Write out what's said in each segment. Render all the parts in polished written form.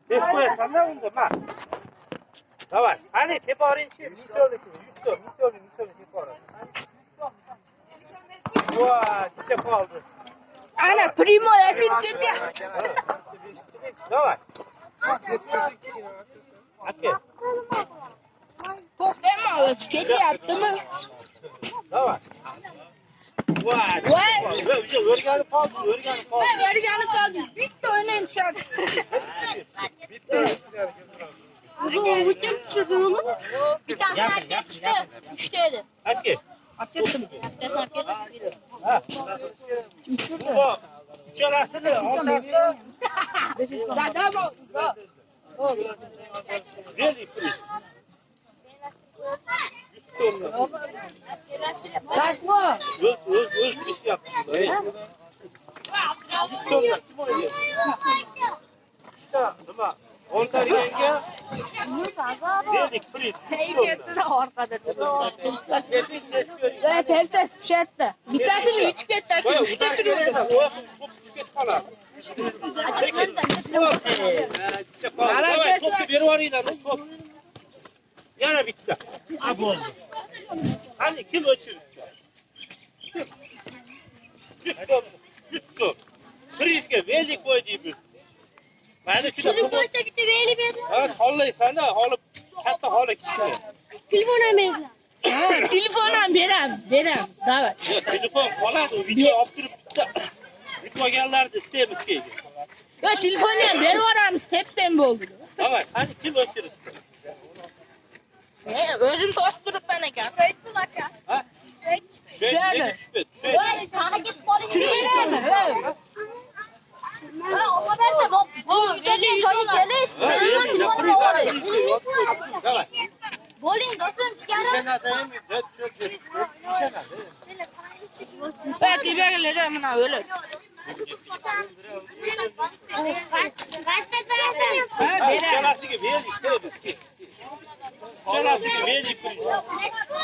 Теплая сана унда, ма. Давай, ани тепоринчи, мисолники, мисолни тепорин. Ва, чича kaldı. Ana primo yaşın gitti. Давай. Okey. Top deme, gitti attı mı? Давай. Vay. Örgeni kaldı. Örgeni kaldı. Bitti oynayın şu an. Uzun uçum çıkıyor. Bir tane hareket işte. Üçteydi. Asker. Hareket mi? Hareket biri. Ha. Bu uçalasını ortası. Dada mı? Really please. Takma. Öz bir şey yaptı. Kim oynuyor? İşte, ama onlar yenge. Really please. Tehlikesi ortada. Evet, tepsi bir şey etti. Bir tanesini 3 kette, 3'te duruyor. Bu küçük et falan. Peki. Давай, topçu biri var yine. Top. Yana bitti. Abi oldu. Hani kim ölçüyor? Yuttu. Krizge veli koy diye bir. Ben de Şunu koysa bir de böyle bir. Evet, halı sana halı hatta halı kişi. Telefona mı? Telefondan verem. Davet. Telefon falan video yaptırıp video gellerdi istemiz ki. Yo telefondan beri varamız tepsi mi oldu? Evet, hani kim ölçüyor? Özüm tosturup bana gel. Bir dakika. Ha? Şöyle. Böyle hareket var. Şunu vereyim mi? Ha, o kadar da bu veli çayı geliş. Давай. Bolin dostum Evet, tiberleri hemen öyle. Kaçta versene? Ha, verem. Şelası gibi veli. Şelası gibi veli.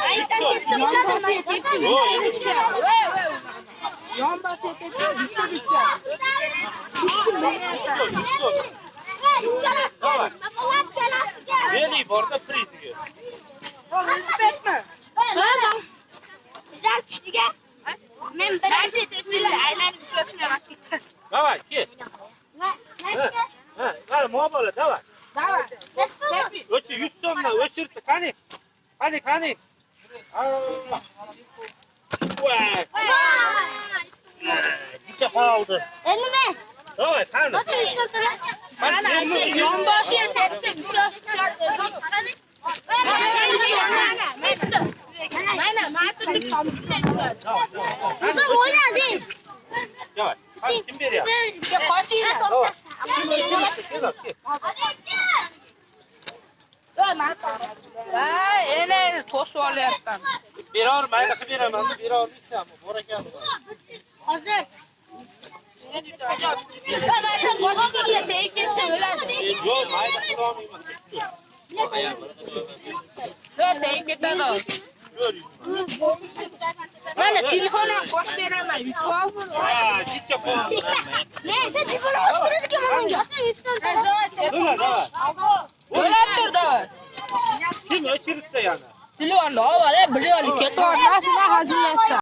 Ay tepsi Yan basıya tepsi. Yan basıya tepsi. Bitti. Давай. Veli orada priz gibi. Güzel kişi gel. Ben de tepsiyle eğlendim çocuğuna baktık. Давай, ki. Ha, mobiyle давай. Davet. Ölçü 100 tonla ölçürtü. Kani. Allah. Vay. Çiçe kaldı. Önüme. Давай, kani. Nasıl üstüne? Yan basıya tepsi. Mana, matırlık komşular. Kızım oyna değil. Давай. Hadi kim veriyor? Ya kaçıyla. Давай. Kim ölçürtü? Vay, ene tost var yaptım. Bir ağır maykası bir hemen. Bir ağır bir şey ama. Bora geldi. Hazır. Ben kaçıyla diye teyip geçse öyle. Yok, maykası olmuyor. Yok, teyip geçse de. Ben de telefona koş veremem. Aa, çiçe kaldı. Ne? Telefonu hoş bir dedik ama önce. Zaten üstüne. Давай. Öyle da. Kim ölçürtü yani? Telefon da var ya biliyor. Keto nasıl hazırlaşsa.